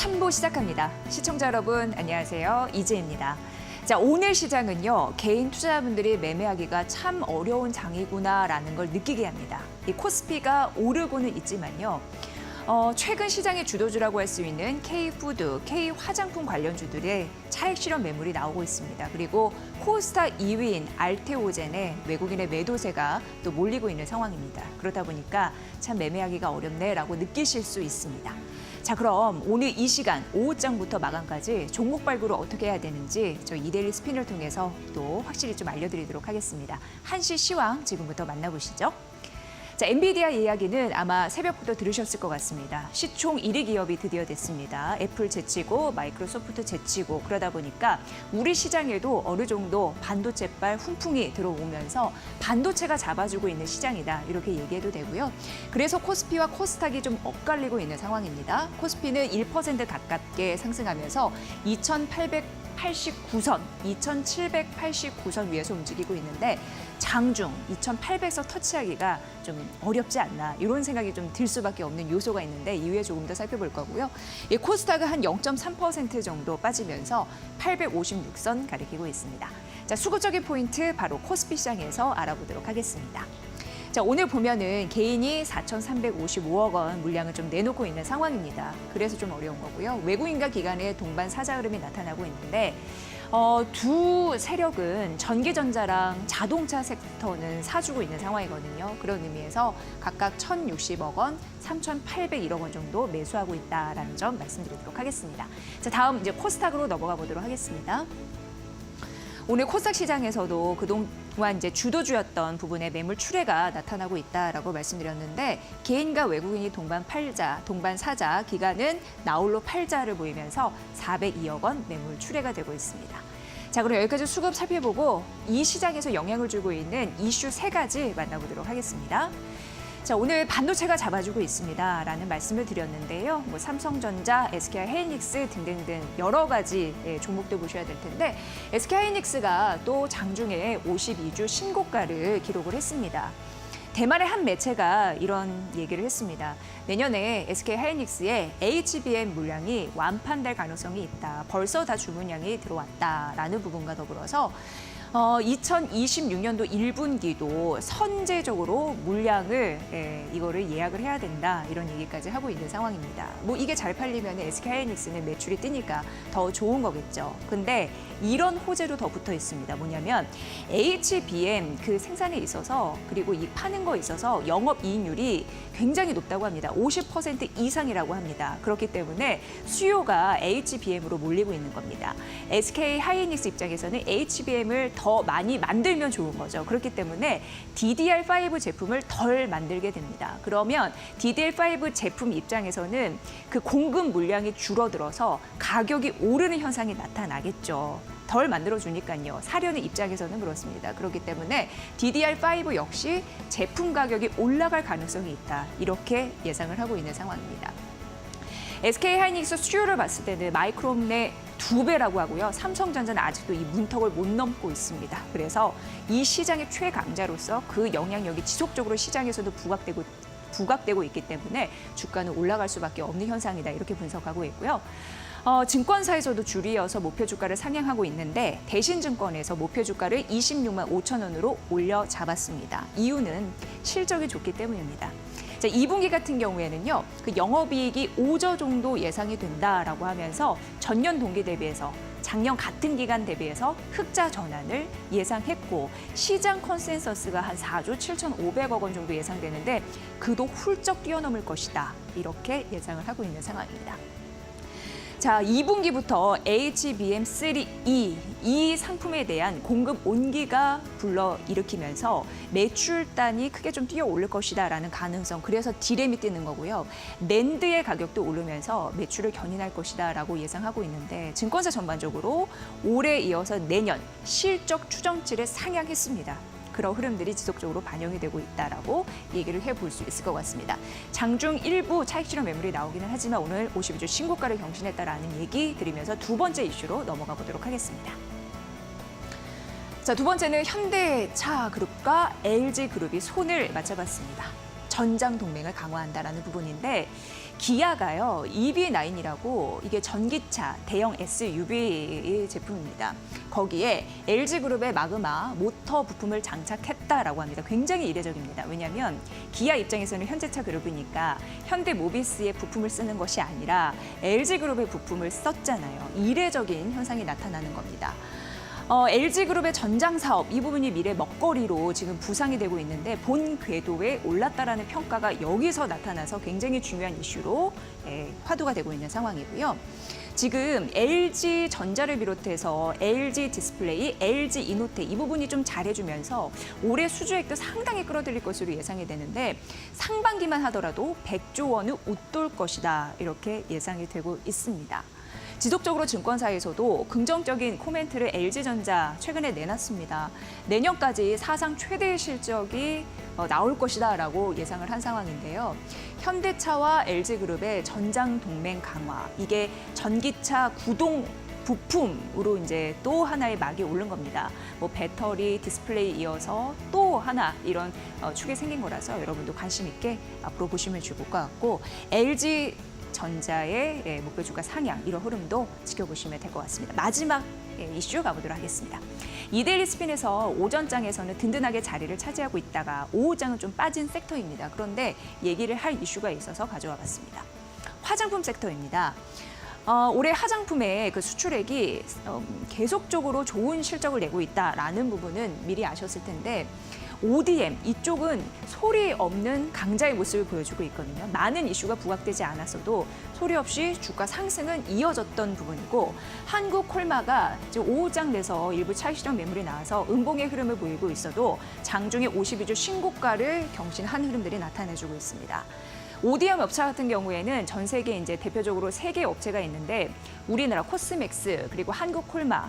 3부 시작합니다. 시청자 여러분 안녕하세요. 이재입니다. 자, 오늘 시장은요. 개인 투자자분들이 매매하기가 참 어려운 장이구나라는 걸 느끼게 합니다. 이 코스피가 오르고는 있지만요. 최근 시장의 주도주라고 할 수 있는 K푸드, K화장품 관련주들의 차익 실현 매물이 나오고 있습니다. 그리고 코스타 2위인 알테오젠에 외국인의 매도세가 또 몰리고 있는 상황입니다. 그러다 보니까 참 매매하기가 어렵네라고 느끼실 수 있습니다. 자, 그럼 오늘 이 시간 오후장부터 마감까지 종목 발굴을 어떻게 해야 되는지 저희 이데일리 스핀을 통해서 또 확실히 좀 알려드리도록 하겠습니다. 1시 시황 지금부터 만나보시죠. 자, 엔비디아 이야기는 아마 새벽부터 들으셨을 것 같습니다. 시총 1위 기업이 드디어 됐습니다. 애플 제치고 마이크로소프트 제치고 그러다 보니까 우리 시장에도 어느 정도 반도체발 훈풍이 들어오면서 반도체가 잡아주고 있는 시장이다 이렇게 얘기해도 되고요. 그래서 코스피와 코스닥이 좀 엇갈리고 있는 상황입니다. 코스피는 1% 가깝게 상승하면서 2,889선, 2,789선 위에서 움직이고 있는데 장중 2,800선 터치하기가 좀 어렵지 않나 이런 생각이 좀 들 수밖에 없는 요소가 있는데 이후에 조금 더 살펴볼 거고요. 이 코스닥은 한 0.3% 정도 빠지면서 856선 가리키고 있습니다. 자, 수급적인 포인트 바로 코스피 시장에서 알아보도록 하겠습니다. 자, 오늘 보면은 개인이 4,355억 원 물량을 좀 내놓고 있는 상황입니다. 그래서 좀 어려운 거고요. 외국인과 기관의 동반 사자 흐름이 나타나고 있는데 두 세력은 전기전자랑 자동차 섹터는 사주고 있는 상황이거든요. 그런 의미에서 각각 1,060억 원, 3,801억 원 정도 매수하고 있다라는 점 말씀드리도록 하겠습니다. 자, 다음 이제 코스닥으로 넘어가 보도록 하겠습니다. 오늘 코스닥 시장에서도 그동안 이제 주도주였던 부분에 매물 출회가 나타나고 있다라고 말씀드렸는데 개인과 외국인이 동반 팔자, 동반 사자, 기관은 나홀로 팔자를 보이면서 402억 원 매물 출회가 되고 있습니다. 자, 그럼 여기까지 수급 살펴보고 이 시장에서 영향을 주고 있는 이슈 3가지 만나보도록 하겠습니다. 자, 오늘 반도체가 잡아주고 있습니다라는 말씀을 드렸는데요. 뭐 삼성전자, SK하이닉스 등등등 여러 가지 종목들 보셔야 될 텐데 SK하이닉스가 또 장중에 52주 신고가를 기록을 했습니다. 대만의 한 매체가 이런 얘기를 했습니다. 내년에 SK하이닉스의 HBM 물량이 완판될 가능성이 있다. 벌써 다 주문량이 들어왔다라는 부분과 더불어서 2026년도 1분기도 선제적으로 물량을 이거를 예약을 해야 된다 이런 얘기까지 하고 있는 상황입니다. 뭐 이게 잘 팔리면 SK하이닉스는 매출이 뜨니까 더 좋은 거겠죠. 근데 이런 호재도 더 붙어 있습니다. 뭐냐면 HBM 그 생산에 있어서 그리고 이 파는 거에 있어서 영업이익률이 굉장히 높다고 합니다. 50% 이상이라고 합니다. 그렇기 때문에 수요가 HBM으로 몰리고 있는 겁니다. SK하이닉스 입장에서는 HBM을 더 많이 만들면 좋은 거죠. 그렇기 때문에 DDR5 제품을 덜 만들게 됩니다. 그러면 DDR5 제품 입장에서는 그 공급 물량이 줄어들어서 가격이 오르는 현상이 나타나겠죠. 덜 만들어주니까요. 사려는 입장에서는 그렇습니다. 그렇기 때문에 DDR5 역시 제품 가격이 올라갈 가능성이 있다. 이렇게 예상을 하고 있는 상황입니다. SK하이닉스 수요를 봤을 때는 마이크론 내 2배라고 하고요. 삼성전자는 아직도 이 문턱을 못 넘고 있습니다. 그래서 이 시장의 최강자로서 그 영향력이 지속적으로 시장에서도 부각되고 있기 때문에 주가는 올라갈 수밖에 없는 현상이다. 이렇게 분석하고 있고요. 증권사에서도 줄이어서 목표 주가를 상향하고 있는데 대신증권에서 목표 주가를 26만 5천 원으로 올려 잡았습니다. 이유는 실적이 좋기 때문입니다. 자, 2분기 같은 경우에는요, 그 영업이익이 5조 정도 예상이 된다라고 하면서 전년 동기 대비해서 작년 같은 기간 대비해서 흑자 전환을 예상했고 시장 컨센서스가 한 4조 7,500억 원 정도 예상되는데 그도 훌쩍 뛰어넘을 것이다. 이렇게 예상을 하고 있는 상황입니다. 자, 2분기부터 HBM3E 이 상품에 대한 공급 온기가 불러일으키면서 매출단이 크게 좀 뛰어오를 것이다라는 가능성, 그래서 디램이 뛰는 거고요. 낸드의 가격도 오르면서 매출을 견인할 것이다라고 예상하고 있는데 증권사 전반적으로 올해 이어서 내년 실적 추정치를 상향했습니다. 그런 흐름들이 지속적으로 반영이 되고 있다라고 얘기를 해볼 수 있을 것 같습니다. 장중 일부 차익 실현 매물이 나오기는 하지만 오늘 52주 신고가를 경신했다라는 얘기 드리면서 두 번째 이슈로 넘어가 보도록 하겠습니다. 자, 두 번째는 현대차그룹과 LG그룹이 손을 맞잡았습니다. 전장 동맹을 강화한다라는 부분인데 기아가요, EV9이라고 이게 전기차 대형 SUV 제품입니다. 거기에 LG그룹의 마그마 모터 부품을 장착했다라고 합니다. 굉장히 이례적입니다. 왜냐하면 기아 입장에서는 현대차 그룹이니까 현대모비스의 부품을 쓰는 것이 아니라 LG그룹의 부품을 썼잖아요. 이례적인 현상이 나타나는 겁니다. LG그룹의 전장 사업 이 부분이 미래 먹거리로 지금 부상이 되고 있는데 본 궤도에 올랐다라는 평가가 여기서 나타나서 굉장히 중요한 이슈로 화두가 되고 있는 상황이고요. 지금 LG전자를 비롯해서 LG 디스플레이, LG 이노텍 이 부분이 좀 잘해주면서 올해 수주액도 상당히 끌어들일 것으로 예상이 되는데 상반기만 하더라도 100조 원을 웃돌 것이다 이렇게 예상이 되고 있습니다. 지속적으로 증권사에서도 긍정적인 코멘트를 LG전자 최근에 내놨습니다. 내년까지 사상 최대의 실적이 나올 것이다라고 예상을 한 상황인데요. 현대차와 LG그룹의 전장 동맹 강화, 이게 전기차 구동 부품으로 이제 또 하나의 막이 오른 겁니다. 뭐 배터리, 디스플레이 이어서 또 하나 이런 축이 생긴 거라서 여러분도 관심 있게 앞으로 보시면 좋을 것 같고 LG 전자의 목표 주가 상향 이런 흐름도 지켜보시면 될 것 같습니다. 마지막 이슈 가보도록 하겠습니다. 이데일리 스핀에서 오전장에서는 든든하게 자리를 차지하고 있다가 오후장은 좀 빠진 섹터입니다. 그런데 얘기를 할 이슈가 있어서 가져와 봤습니다. 화장품 섹터입니다. 올해 화장품의 그 수출액이 계속적으로 좋은 실적을 내고 있다라는 부분은 미리 아셨을 텐데 ODM 이쪽은 소리 없는 강자의 모습을 보여주고 있거든요. 많은 이슈가 부각되지 않았어도 소리 없이 주가 상승은 이어졌던 부분이고 한국 콜마가 지금 오후장 내서 일부 차익실현 매물이 나와서 음봉의 흐름을 보이고 있어도 장중에 52주 신고가를 경신한 흐름들이 나타내주고 있습니다. ODM 업체 같은 경우에는 전 세계 이제 대표적으로 3개 업체가 있는데 우리나라 코스맥스 그리고 한국 콜마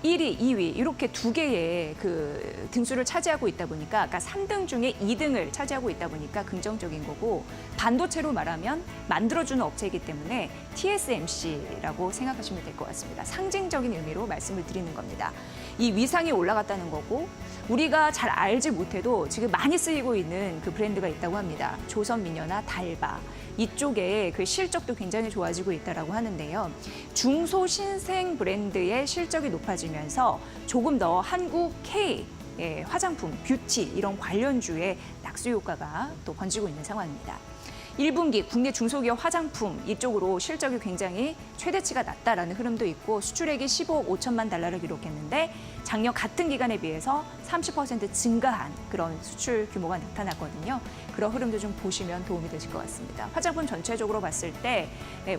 1위, 2위 이렇게 2개의 그 등수를 차지하고 있다 보니까 아까 3등 중에 2등을 차지하고 있다 보니까 긍정적인 거고 반도체로 말하면 만들어주는 업체이기 때문에 TSMC라고 생각하시면 될 것 같습니다. 상징적인 의미로 말씀을 드리는 겁니다. 이 위상이 올라갔다는 거고 우리가 잘 알지 못해도 지금 많이 쓰이고 있는 그 브랜드가 있다고 합니다. 조선미녀나 달바. 이쪽에 그 실적도 굉장히 좋아지고 있다고 하는데요. 중소신생 브랜드의 실적이 높아지면서 조금 더 한국 K 화장품, 뷰티 이런 관련주의 낙수 효과가 또 번지고 있는 상황입니다. 1분기 국내 중소기업 화장품 이쪽으로 실적이 굉장히 최대치가 낮다라는 흐름도 있고 수출액이 15억 5천만 달러를 기록했는데 작년 같은 기간에 비해서 30% 증가한 그런 수출 규모가 나타났거든요. 그런 흐름도 좀 보시면 도움이 되실 것 같습니다. 화장품 전체적으로 봤을 때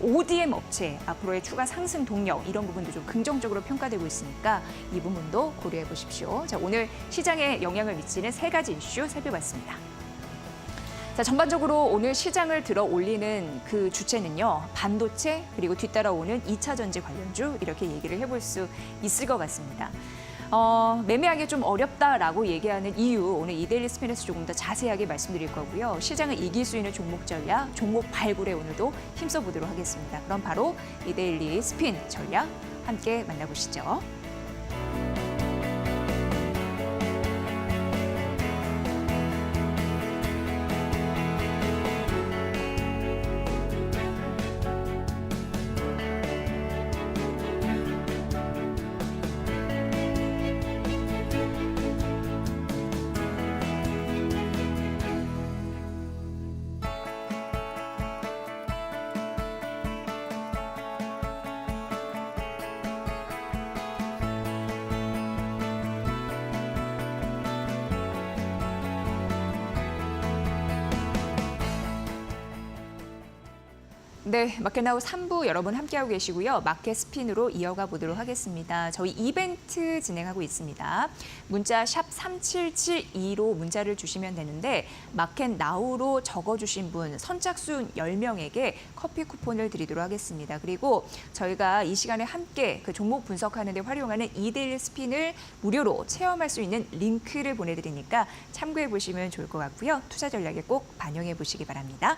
ODM 업체 앞으로의 추가 상승 동력 이런 부분도 좀 긍정적으로 평가되고 있으니까 이 부분도 고려해 보십시오. 자, 오늘 시장에 영향을 미치는 3가지 이슈 살펴봤습니다. 자, 전반적으로 오늘 시장을 들어 올리는 그 주체는요. 반도체 그리고 뒤따라오는 2차 전지 관련주 이렇게 얘기를 해볼 수 있을 것 같습니다. 매매하기 좀 어렵다라고 얘기하는 이유 오늘 이데일리 스핀에서 조금 더 자세하게 말씀드릴 거고요. 시장을 이길 수 있는 종목 전략, 종목 발굴에 오늘도 힘써 보도록 하겠습니다. 그럼 바로 이데일리 스핀 전략 함께 만나보시죠. 네, 마켓나우 3부 여러분 함께하고 계시고요. 마켓 스핀으로 이어가 보도록 하겠습니다. 저희 이벤트 진행하고 있습니다. 문자 샵 3772로 문자를 주시면 되는데 마켓나우로 적어주신 분 선착순 10명에게 커피 쿠폰을 드리도록 하겠습니다. 그리고 저희가 이 시간에 함께 그 종목 분석하는 데 활용하는 이데일리 스핀을 무료로 체험할 수 있는 링크를 보내드리니까 참고해 보시면 좋을 것 같고요. 투자 전략에 꼭 반영해 보시기 바랍니다.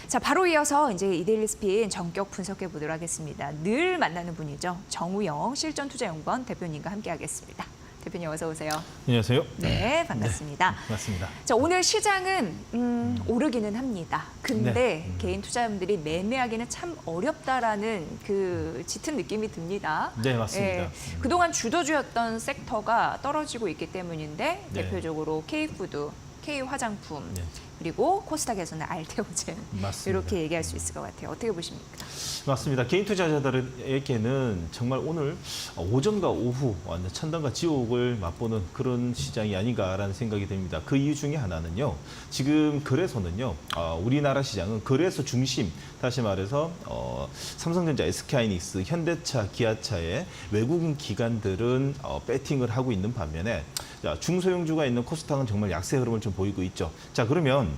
자, 바로 이어서 이제 이데일리 스핀 전격 분석해 보도록 하겠습니다. 늘 만나는 분이죠. 정우영 실전투자연구원 대표님과 함께하겠습니다. 대표님 어서 오세요. 안녕하세요. 네, 반갑습니다. 맞습니다. 자, 오늘 시장은 오르기는 합니다. 근데 네. 개인 투자자분들이 매매하기는 참 어렵다라는 그 짙은 느낌이 듭니다. 네, 맞습니다. 예, 그동안 주도주였던 섹터가 떨어지고 있기 때문인데 네. 대표적으로 K푸드, K화장품, 네. 그리고 코스닥에서는 알테오젠 맞습니다. 이렇게 얘기할 수 있을 것 같아요. 어떻게 보십니까? 맞습니다. 개인 투자자들에게는 정말 오늘 오전과 오후 완전 천당과 지옥을 맛보는 그런 시장이 아닌가라는 생각이 듭니다. 그 이유 중에 하나는요. 지금 거래소는요. 우리나라 시장은 거래소 중심, 다시 말해서 삼성전자, SK하이닉스, 현대차, 기아차의 외국인 기관들은 배팅을 하고 있는 반면에 중소형주가 있는 코스닥은 정말 약세 흐름을 좀 보이고 있죠. 자, 그러면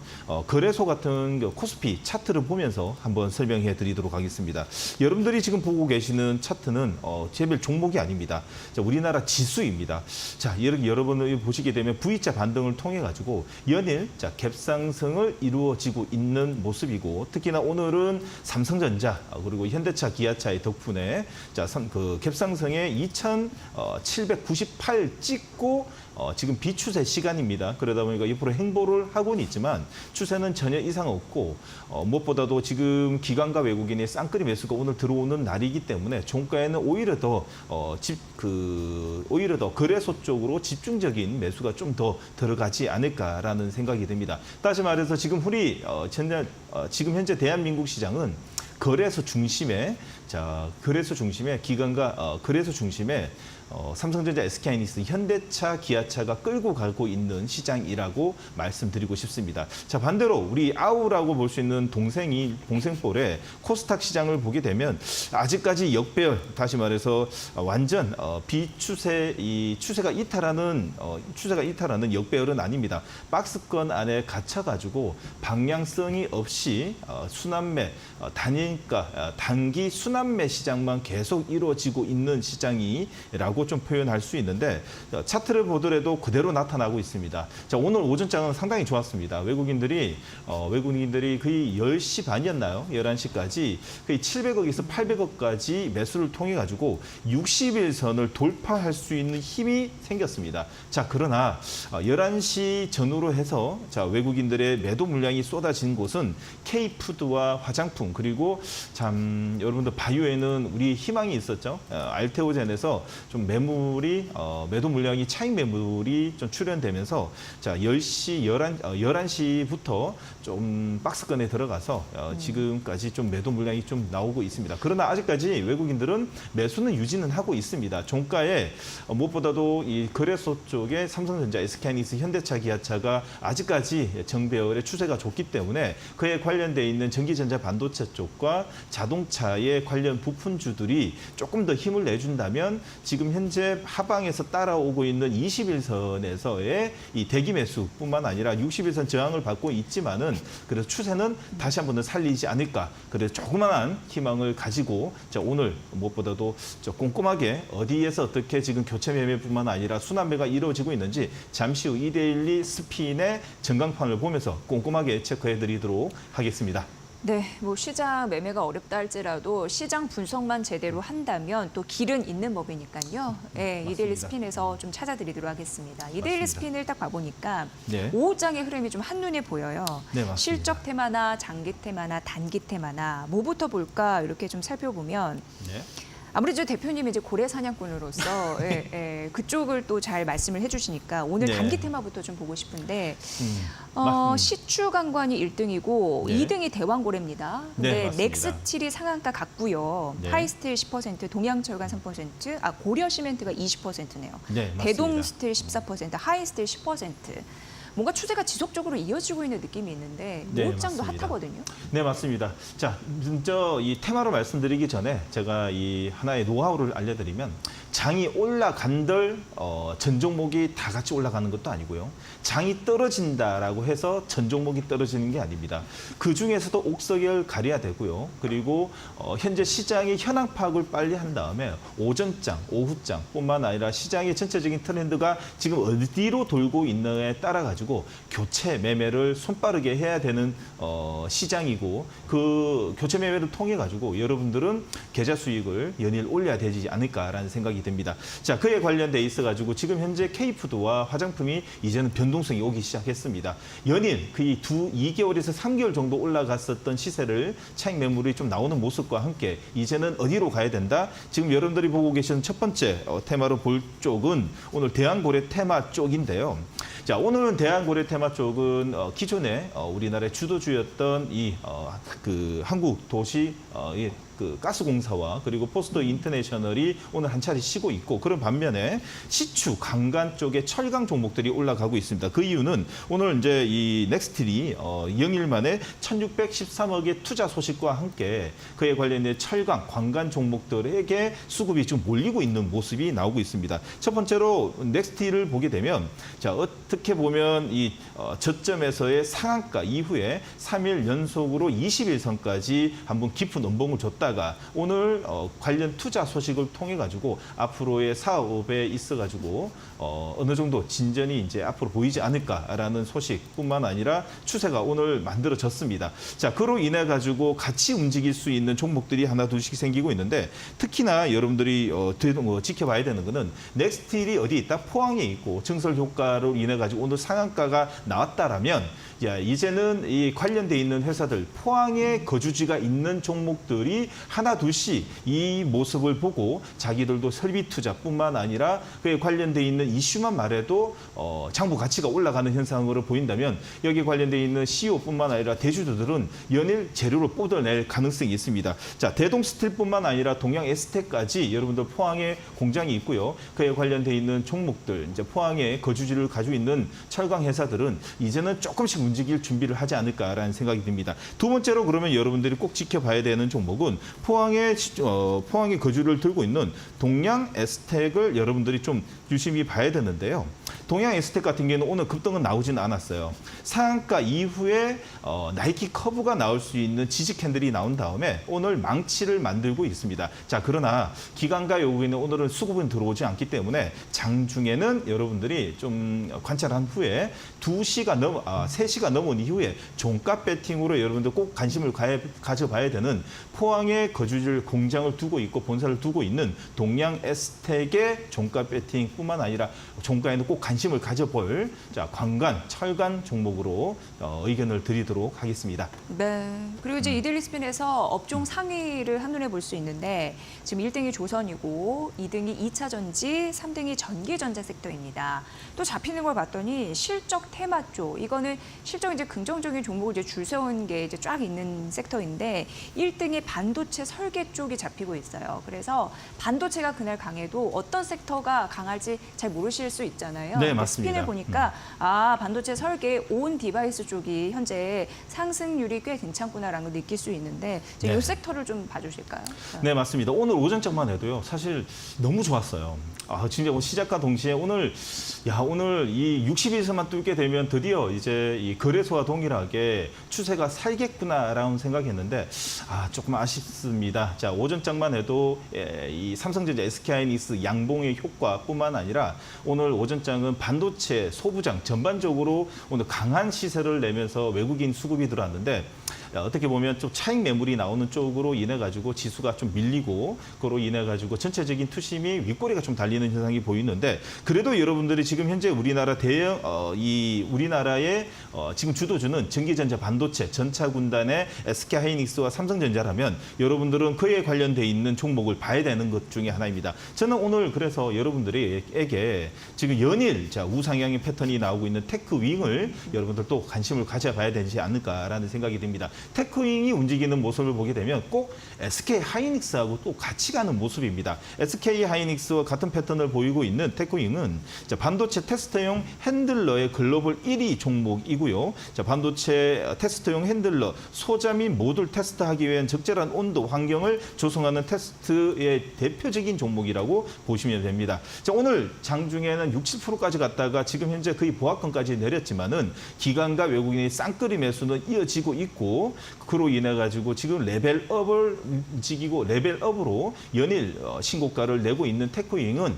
거래소 같은 코스피 차트를 보면서 한번 설명해 드리도록 하겠습니다. 여러분들이 지금 보고 계시는 차트는 개별 종목이 아닙니다. 자, 우리나라 지수입니다. 자, 여러분이 보시게 되면 V자 반등을 통해 가지고 연일 갭상승을 이루어지고 있는 모습이고, 특히나 오늘은 삼성전자 그리고 현대차, 기아차의 덕분에 그 갭상승에 2,798 찍고 지금 비추세 시간입니다. 그러다 보니까 옆으로 행보를 하고는 있지만 추세는 전혀 이상 없고, 무엇보다도 지금 기관과 외국인의 쌍끌이 매수가 오늘 들어오는 날이기 때문에 종가에는 오히려 더 거래소 쪽으로 집중적인 매수가 좀 더 들어가지 않을까라는 생각이 듭니다. 다시 말해서 지금 지금 현재 대한민국 시장은 거래소 중심의 기관과 거래소 중심의 삼성전자, SK하이닉스, 현대차, 기아차가 끌고 가고 있는 시장이라고 말씀드리고 싶습니다. 자, 반대로 우리 아우라고 볼 수 있는 동생볼의 코스닥 시장을 보게 되면 아직까지 역배열, 다시 말해서 완전 비추세, 추세가 이탈하는 역배열은 아닙니다. 박스권 안에 갇혀가지고 방향성이 없이 순환매, 단기 순환매 시장만 계속 이루어지고 있는 시장이라고 좀 표현할 수 있는데, 차트를 보더라도 그대로 나타나고 있습니다. 자, 오늘 오전장은 상당히 좋았습니다. 외국인들이 거의 10시 반이었나요? 11시까지 거의 700억에서 800억까지 매수를 통해 가지고 60일선을 돌파할 수 있는 힘이 생겼습니다. 자, 그러나 11시 전후로 해서 외국인들의 매도 물량이 쏟아진 곳은 K푸드와 화장품, 그리고 여러분들 바이오에는 우리 희망이 있었죠. 알테오젠에서 좀 매도 물량이 차익 매물이 좀 출현되면서 11시부터 좀 박스권에 들어가서 지금까지 좀 매도 물량이 좀 나오고 있습니다. 그러나 아직까지 외국인들은 매수는 유지는 하고 있습니다. 종가에 무엇보다도 이 거래소 쪽에 삼성전자, SK하이닉스, 현대차, 기아차가 아직까지 정배열의 추세가 좋기 때문에 그에 관련돼 있는 전기전자 반도체 쪽과 자동차의 관련 부품주들이 조금 더 힘을 내준다면 지금 현재 하방에서 따라오고 있는 21선에서의 이 대기 매수뿐만 아니라 61선 저항을 받고 있지만은 그래서 추세는 다시 한 번 더 살리지 않을까. 그래서 조그만한 희망을 가지고 오늘 무엇보다도 꼼꼼하게 어디에서 어떻게 지금 교체 매매뿐만 아니라 순환매가 이루어지고 있는지 잠시 후 이데일리 스핀의 전광판을 보면서 꼼꼼하게 체크해드리도록 하겠습니다. 네, 뭐 시장 매매가 어렵다 할지라도 시장 분석만 제대로 한다면 또 길은 있는 법이니까요. 네, 이데일리 스핀에서 좀 찾아드리도록 하겠습니다. 이데일리 스핀을 딱 봐보니까 네. 오후장의 흐름이 좀 한눈에 보여요. 네, 맞습니다. 실적 테마나 장기 테마나 단기 테마나 뭐부터 볼까 이렇게 좀 살펴보면 네. 아무래도 대표님이 이제 고래 사냥꾼으로서 그쪽을 또 잘 말씀을 해주시니까 오늘 네. 단기 테마부터 좀 보고 싶은데 맞습니다. 시추관관이 1등이고 네. 2등이 대왕고래입니다. 네, 근데 맞습니다. 넥스틸이 상한가 같고요. 네. 하이스틸 10%, 동양철강 3%, 고려시멘트가 20%네요. 네, 맞습니다. 대동스틸 14%, 하이스틸 10%. 뭔가 추세가 지속적으로 이어지고 있는 느낌이 있는데 네, 모읍장도 맞습니다. 핫하거든요. 네, 맞습니다. 자, 먼저 이 테마로 말씀드리기 전에 제가 이 하나의 노하우를 알려드리면 장이 올라간들 전 종목이 다 같이 올라가는 것도 아니고요. 장이 떨어진다라고 해서 전 종목이 떨어지는 게 아닙니다. 그 중에서도 옥석을 가려야 되고요. 그리고 현재 시장의 현황 파악을 빨리 한 다음에 오전장, 오후장뿐만 아니라 시장의 전체적인 트렌드가 지금 어디로 돌고 있느냐에 따라 가지고 교체 매매를 손빠르게 해야 되는 시장이고, 그 교체 매매를 통해 가지고 여러분들은 계좌 수익을 연일 올려야 되지 않을까라는 생각이 생각이 됩니다. 자, 그에 관련돼 있어가지고 지금 현재 K푸드와 화장품이 이제는 변동성이 오기 시작했습니다. 연일 그 2개월에서 3개월 정도 올라갔었던 시세를 차익 매물이 좀 나오는 모습과 함께 이제는 어디로 가야 된다? 지금 여러분들이 보고 계시는 첫 번째 테마로 볼 쪽은 오늘 대한고래 테마 쪽인데요. 자, 오늘은 대한고래 테마 쪽은 기존에 우리나라의 주도주였던 그 한국 도시 그 가스공사와 그리고 포스트 인터내셔널이 오늘 한 차례 쉬고 있고, 그런 반면에 시추, 강간 쪽에 철강 종목들이 올라가고 있습니다. 그 이유는 오늘 이제 이 넥스틸이 0일 만에 1,613억의 투자 소식과 함께 그에 관련된 철강, 관간 종목들에게 수급이 좀 몰리고 있는 모습이 나오고 있습니다. 첫 번째로 넥스틸을 보게 되면, 자, 어떻게 보면 이 저점에서의 상한가 이후에 3일 연속으로 21선까지 한번 깊은 음봉을 줬다가 오늘 관련 투자 소식을 통해 가지고 앞으로의 사업에 있어 가지고 어느 정도 진전이 이제 앞으로 보이지 않을까라는 소식뿐만 아니라 추세가 오늘 만들어졌습니다. 자, 그로 인해 가지고 같이 움직일 수 있는 종목들이 하나 둘씩 생기고 있는데, 특히나 여러분들이 지켜봐야 되는 거는 넥스틸이 어디 있다? 포항에 있고 증설 효과로 인해 가지고 오늘 상한가가 나왔다라면, 야, 이제는 이 관련돼 있는 회사들, 포항에 거주지가 있는 종목들이 하나 둘씩 이 모습을 보고 자기들도 설비 투자뿐만 아니라 그에 관련돼 있는 이슈만 말해도 장부 가치가 올라가는 현상으로 보인다면, 여기 관련돼 있는 CEO뿐만 아니라 대주주들은 연일 재료를 뻗어낼 가능성이 있습니다. 자, 대동스틸뿐만 아니라 동양 에스텍까지 여러분들 포항에 공장이 있고요. 그에 관련돼 있는 종목들, 이제 포항에 거주지를 가지고 있는 철강 회사들은 이제는 조금씩 움직일 준비를 하지 않을까라는 생각이 듭니다. 두 번째로 그러면 여러분들이 꼭 지켜봐야 되는 종목은 포항에 거주를 들고 있는 동양 에스텍을 여러분들이 좀 유심히 봐야 되는데요. 동양 에스텍 같은 경우는 오늘 급등은 나오지는 않았어요. 상한가 이후에 나이키 커브가 나올 수 있는 지지 캔들이 나온 다음에 오늘 망치를 만들고 있습니다. 자, 그러나 기관과 외국인은 오늘은 수급은 들어오지 않기 때문에 장중에는 여러분들이 좀 관찰한 후에 3시가 넘은 이후에 종가 배팅으로 여러분들 꼭 관심을 가져봐야 되는, 포항에 거주지를 공장을 두고 있고 본사를 두고 있는 동양 에스텍의 종가 배팅뿐만 아니라 종가에는 꼭 관심을 가져볼, 자, 관간, 철간 종목으로 의견을 드리도록 하겠습니다. 네. 그리고 이제 이데일리스핀에서 업종 상위를 한눈에 볼 수 있는데, 지금 1등이 조선이고 2등이 2차 전지, 3등이 전기전자 섹터입니다. 또 잡히는 걸 봤더니 실적 테마 쪽, 이거는 실적 이제 긍정적인 종목을 이제 줄 세운 게 이제 쫙 있는 섹터인데, 1등이 반도체 설계 쪽이 잡히고 있어요. 그래서 반도체가 그날 강해도 어떤 섹터가 강할지 잘 모르실 수 있잖아요. 네, 맞습니다. 스핀을 보니까 반도체 설계 온 디바이스 쪽이 현재 상승률이 꽤 괜찮구나라는 걸 느낄 수 있는데, 이 네. 섹터를 좀 봐주실까요? 네, 맞습니다. 오늘 오전장만 해도요, 사실 너무 좋았어요. 진짜 시작과 동시에 오늘 이 60일선만 뚫게 되면 드디어 이제 이 거래소와 동일하게 추세가 살겠구나라는 생각했는데, 조금 아쉽습니다. 자, 오전장만 해도 이 삼성전자, SK하이닉스 양봉의 효과뿐만 아니라 오늘 오전장은 반도체, 소부장 전반적으로 오늘 강한 시세를 내면서 외국인 수급이 들어왔는데, 어떻게 보면 좀 차익 매물이 나오는 쪽으로 인해 가지고 지수가 좀 밀리고, 그로 인해 가지고 전체적인 투심이 윗꼬리가 좀 달리는 현상이 보이는데, 그래도 여러분들이 지금 현재 우리나라 우리나라의 지금 주도주는 전기전자, 반도체, 전차군단의 SK하이닉스와 삼성전자라면 여러분들은 그에 관련돼 있는 종목을 봐야 되는 것 중에 하나입니다. 저는 오늘 그래서 여러분들에게 지금 연일 우상향의 패턴이 나오고 있는 테크윙을 여러분들 또 관심을 가져봐야 되지 않을까라는 생각이 듭니다. 테크윙이 움직이는 모습을 보게 되면 꼭 SK하이닉스하고 또 같이 가는 모습입니다. SK하이닉스와 같은 패턴을 보이고 있는 테크윙은 반도체 테스터용 핸들러의 글로벌 1위 종목이고요. 반도체 테스터용 핸들러, 소자 및 모듈 테스트하기 위한 적절한 온도 환경을 조성하는 테스트의 대표적인 종목이라고 보시면 됩니다. 오늘 장중에는 6, 7%까지 갔다가 지금 현재 거의 보합권까지 내렸지만은 기관과 외국인의 쌍끌이 매수는 이어지고 있고, 있고 그로 인해 가지고 지금 레벨업을 움직이고 레벨업으로 연일 신고가를 내고 있는 테크윙은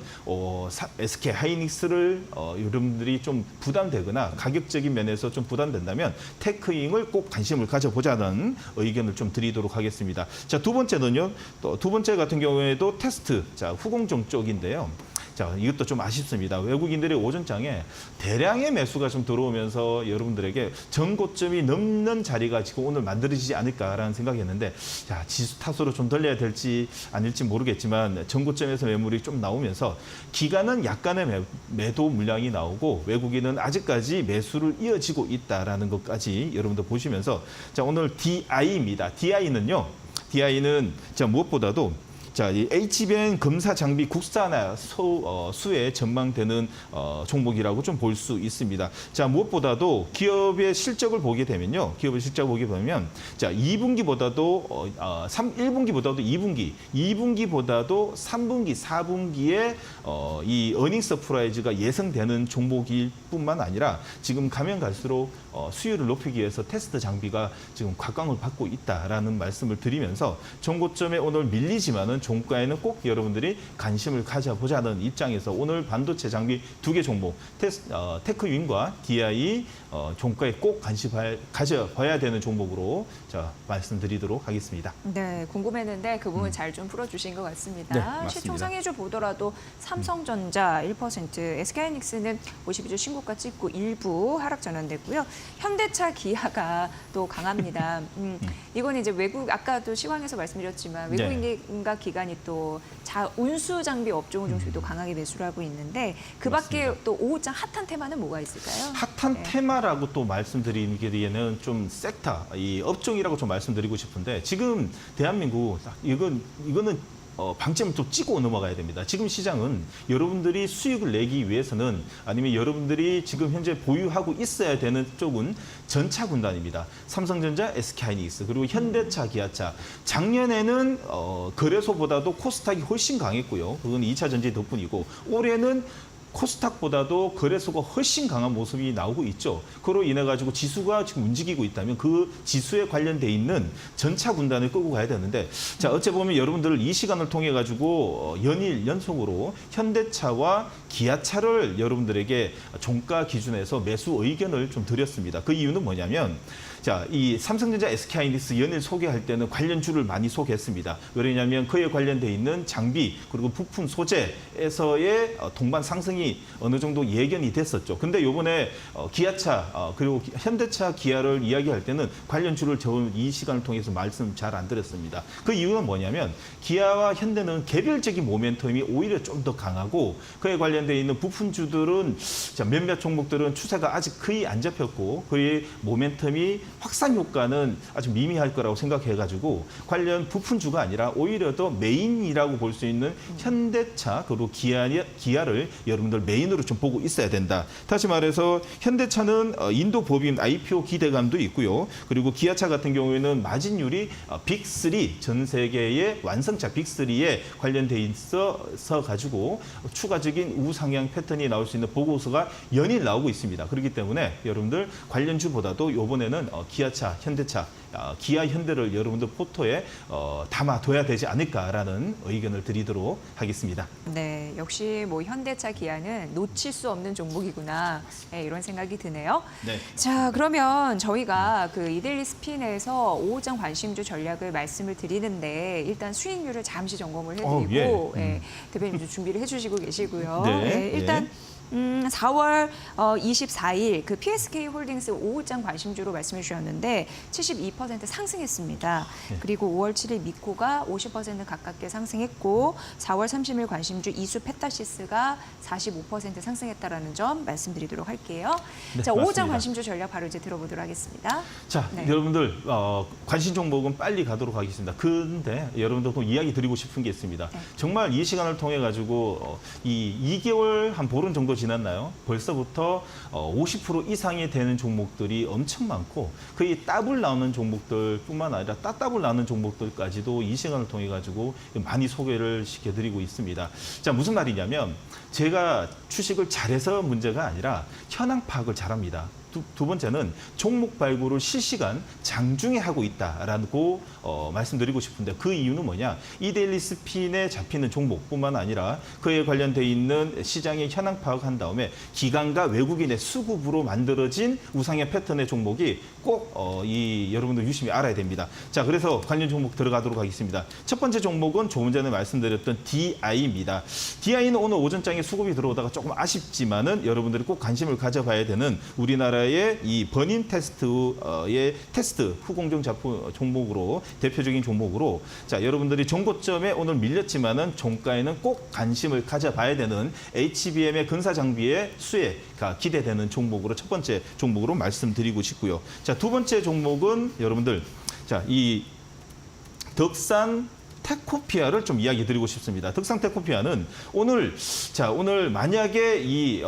SK 하이닉스를 여러분들이 좀 부담되거나 가격적인 면에서 좀 부담된다면 테크윙을 꼭 관심을 가져보자는 의견을 좀 드리도록 하겠습니다. 자, 두 번째는요. 또 두 번째 같은 경우에도 테스트, 자, 후공정 쪽인데요. 자, 이것도 좀 아쉽습니다. 외국인들이 오전장에 대량의 매수가 좀 들어오면서 여러분들에게 전고점이 넘는 자리가 지금 오늘 만들어지지 않을까라는 생각이었는데, 자, 지수 타수로 좀 돌려야 될지 아닐지 모르겠지만 전고점에서 매물이 좀 나오면서 기관은 약간의 매도 물량이 나오고 외국인은 아직까지 매수를 이어지고 있다라는 것까지 여러분들 보시면서, 자, 오늘 DI입니다. DI는 자, 무엇보다도 자, 이 HBN 검사 장비 국산화 수에 전망되는 종목이라고 좀 볼 수 있습니다. 자, 무엇보다도 기업의 실적을 보게 되면요. 자, 2분기보다도 1분기보다도 2분기보다도 3분기, 4분기에 이 어닝 서프라이즈가 예상되는 종목일 뿐만 아니라 지금 가면 갈수록 수율을 높이기 위해서 테스트 장비가 지금 각광을 받고 있다라는 말씀을 드리면서 전고점에 오늘 밀리지만은 종가에는 꼭 여러분들이 관심을 가져보자는 입장에서 오늘 반도체 장비 2개 종목 테크윈과 DI 종가에 꼭 관심 가져봐야 되는 종목으로 자, 말씀드리도록 하겠습니다. 네, 궁금했는데 그 부분 잘 좀 풀어주신 것 같습니다. 네, 맞습니다. 시총 상해주 보더라도 삼성전자 1%, SK하이닉스는 52주 신고가 찍고 일부 하락 전환됐고요. 현대차, 기아가 또 강합니다. 이건 이제 외국 아까도 시황에서 말씀드렸지만 외국인과 기관이 또 운수 장비 업종을 중심으로 강하게 매수를 하고 있는데 그 밖에 또 오후장 핫한 테마는 뭐가 있을까요? 핫한 테마라고 또 말씀드리기에는 좀 섹터, 이 업종이라고 좀 말씀드리고 싶은데 지금 대한민국 이거는 방점을 좀 찍고 넘어가야 됩니다. 지금 시장은 여러분들이 수익을 내기 위해서는 아니면 여러분들이 지금 현재 보유하고 있어야 되는 쪽은 전차 군단입니다. 삼성전자, SK하이닉스 그리고 현대차, 기아차. 작년에는 거래소보다도 코스닥이 훨씬 강했고요. 그건 2차 전지 덕분이고 올해는 코스닥보다도 거래소가 훨씬 강한 모습이 나오고 있죠. 그로 인해 가지고 지수가 지금 움직이고 있다면 그 지수에 관련돼 있는 전차 군단을 끌고 가야 되는데, 자, 어째 보면 여러분들 이 시간을 통해 가지고 연일 연속으로 현대차와 기아차를 여러분들에게 종가 기준에서 매수 의견을 좀 드렸습니다. 그 이유는 뭐냐면, 자, 이 삼성전자, SK하이닉스 연일 소개할 때는 관련주를 많이 소개했습니다. 왜냐하면 그에 관련돼 있는 장비 그리고 부품 소재에서의 동반 상승이 어느 정도 예견이 됐었죠. 근데 이번에 기아차 그리고 현대차, 기아를 이야기할 때는 관련주를 저는 이 시간을 통해서 말씀 잘 안 드렸습니다. 그 이유는 뭐냐면 기아와 현대는 개별적인 모멘텀이 오히려 좀 더 강하고 그에 관련돼 있는 부품주들은 자, 몇몇 종목들은 추세가 아직 거의 안 잡혔고 그의 모멘텀이 확산 효과는 아주 미미할 거라고 생각해가지고 관련 부품주가 아니라 오히려 더 메인이라고 볼 수 있는 현대차 그리고 기아를 여러분들 메인으로 좀 보고 있어야 된다. 다시 말해서 현대차는 인도 법인 IPO 기대감도 있고요. 그리고 기아차 같은 경우에는 마진율이 빅3 전 세계의 완성차 빅3에 관련돼 있어 가지고 추가적인 우상향 패턴이 나올 수 있는 보고서가 연일 나오고 있습니다. 그렇기 때문에 여러분들 관련주보다도 이번에는 기아차, 현대차, 기아 현대를 여러분들 포토에 담아둬야 되지 않을까라는 의견을 드리도록 하겠습니다. 네, 역시 뭐 현대차, 기아는 놓칠 수 없는 종목이구나. 네, 이런 생각이 드네요. 네. 자, 그러면 저희가 그 이데일리 스핀에서 5호장 관심주 전략을 말씀을 드리는데 일단 수익률을 잠시 점검을 해드리고 대표님도 준비를 해주시고 계시고요. 네, 일단 4월 24일 그 PSK 홀딩스 5호장 관심주로 말씀해 주셨는데 72% 상승했습니다. 그리고 5월 7일 미코가 50% 가깝게 상승했고 4월 30일 관심주 이수 페타시스가 45% 상승했다라는 점 말씀드리도록 할게요. 네, 자, 5호장 맞습니다. 관심주 전략 바로 이제 들어보도록 하겠습니다. 자, 네. 여러분들 관심 종목은 빨리 가도록 하겠습니다. 근데 여러분들도 이야기 드리고 싶은 게 있습니다. 네. 정말 이 시간을 통해 가지고 이 2개월 한 보름 정도 지났나요? 벌써부터 50% 이상이 되는 종목들이 엄청 많고 거의 더블 나오는 종목들뿐만 아니라 따따블 나오는 종목들까지도 이 시간을 통해 가지고 많이 소개를 시켜드리고 있습니다. 자, 무슨 말이냐면 제가 주식을 잘해서 문제가 아니라 현황 파악을 잘합니다. 두 번째는 종목 발굴을 실시간 장중에 하고 있다라고 말씀드리고 싶은데 그 이유는 뭐냐? 이데일리 스핀에 잡히는 종목뿐만 아니라 그에 관련돼 있는 시장의 현황 파악한 다음에 기관과 외국인의 수급으로 만들어진 우상향 패턴의 종목이 꼭 여러분들 유심히 알아야 됩니다. 자, 그래서 관련 종목 들어가도록 하겠습니다. 첫 번째 종목은 조금 전에 말씀드렸던 DI입니다. DI는 오늘 오전장에 수급이 들어오다가 조금 아쉽지만은 여러분들이 꼭 관심을 가져봐야 되는 우리나라의 이 버닝 테스트의 테스트 후공정 종목으로 대표적인 종목으로 자, 여러분들이 정고점에 오늘 밀렸지만은 종가에는 꼭 관심을 가져봐야 되는 HBM의 근사 장비의 수혜가 기대되는 종목으로 첫 번째 종목으로 말씀드리고 싶고요. 자, 두 번째 종목은 여러분들 자, 이 덕산 테코피아를 좀 이야기 드리고 싶습니다. 덕산 테코피아는 오늘 만약에 이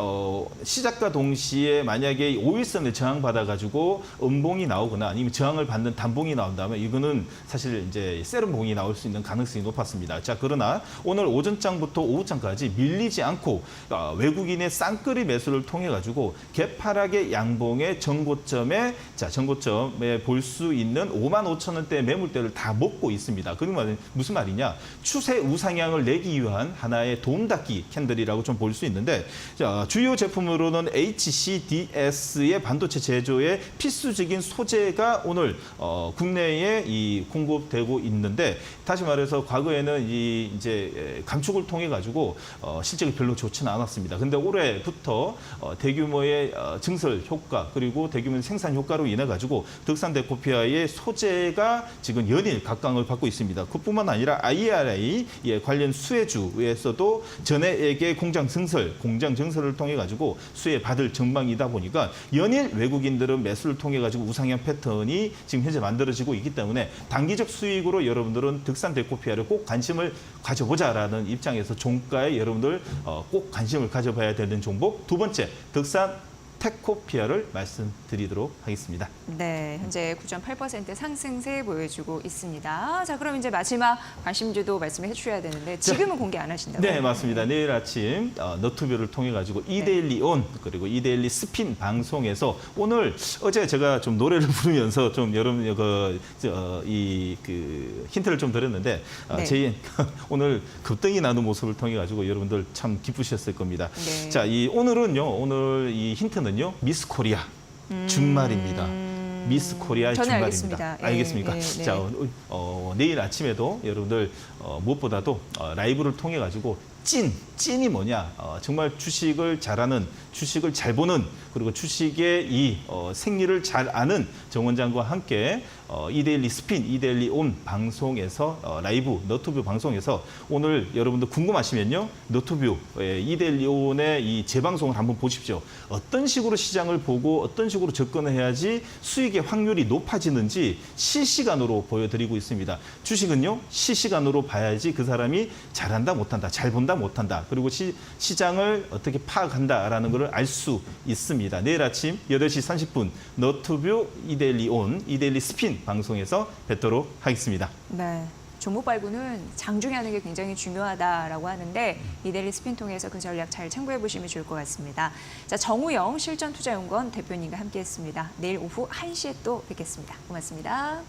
시작과 동시에 만약에 5일선을 저항받아 가지고 음봉이 나오거나 아니면 저항을 받는 단봉이 나온다면 이거는 사실 이제 세rum봉이 나올 수 있는 가능성이 높았습니다. 자, 그러나 오늘 오전장부터 오후장까지 밀리지 않고 외국인의 쌍끌이 매수를 통해 가지고 개파락의 양봉의 전고점에 볼 수 있는 55,000원대 매물대를 다 먹고 있습니다. 그러면 무슨 말이냐? 추세 우상향을 내기 위한 하나의 도움닫기 캔들이라고 좀 볼 수 있는데 자, 주요 제품으로는 HCDS의 반도체 제조에 필수적인 소재가 오늘 국내에 공급되고 있는데 다시 말해서 과거에는 이제 감축을 통해 가지고 실적이 별로 좋지는 않았습니다. 근데 올해부터 대규모의 증설 효과 그리고 대규모 생산 효과로 인해 가지고 덕산 테코피아의 소재가 지금 연일 각광을 받고 있습니다. 그뿐만 아니라 IRA 관련 수혜주에서도 전해액의 공장 증설을 통해 가지고 수혜 받을 전망이다 보니까 연일 외국인들은 매수를 통해 가지고 우상향 패턴이 지금 현재 만들어지고 있기 때문에 단기적 수익으로 여러분들은 덕산 테코피아를 꼭 관심을 가져보자라는 입장에서 종가에 여러분들 꼭 관심을 가져봐야 되는 종목 두 번째 덕산 테코피아를 말씀드리도록 하겠습니다. 네, 현재 9.8% 상승세 보여주고 있습니다. 자, 그럼 이제 마지막 관심주도 말씀해 주셔야 되는데 지금은 공개 안 하신다고요? 네, 맞습니다. 내일 아침 너튜브를 통해 가지고 이데일리 온 그리고 이데일리 스핀 방송에서 어제 제가 좀 노래를 부르면서 좀 여러분 힌트를 좀 드렸는데 네. 제 오늘 급등이 나는 모습을 통해 가지고 여러분들 참 기쁘셨을 겁니다. 네. 자, 오늘 이 힌트는요. 미스 코리아 준말입니다. 미스 코리아 저는 준말입니다. 알겠습니까? 네, 네. 자, 내일 아침에도 여러분들 무엇보다도 라이브를 통해 가지고 찐이 뭐냐? 정말 주식을 잘하는, 주식을 잘 보는, 그리고 주식의 이 생리를 잘 아는 정 원장과 함께 이데일리 스핀, 이데일리 온 방송에서 라이브 너튜브 방송에서 오늘 여러분들 궁금하시면요, 너튜브 이데일리 온의 이 재방송을 한번 보십시오. 어떤 식으로 시장을 보고 어떤 식으로 접근을 해야지 수익의 확률이 높아지는지 실시간으로 보여드리고 있습니다. 주식은요, 실시간으로 봐야지 그 사람이 잘한다, 못한다, 잘 본다, 못한다, 그리고 시장을 어떻게 파악한다라는 것을 알 수 있습니다. 내일 아침 8시 30분 너튜브 이데일리 온, 이데일리 스핀 방송에서 뵙도록 하겠습니다. 네. 종목 발굴은 장중에 하는 게 굉장히 중요하다라고 하는데 이데일리 스핀 통해서 그 전략 잘 참고해 보시면 좋을 것 같습니다. 자, 정우영 실전투자연구원 대표님과 함께했습니다. 내일 오후 1시에 또 뵙겠습니다. 고맙습니다.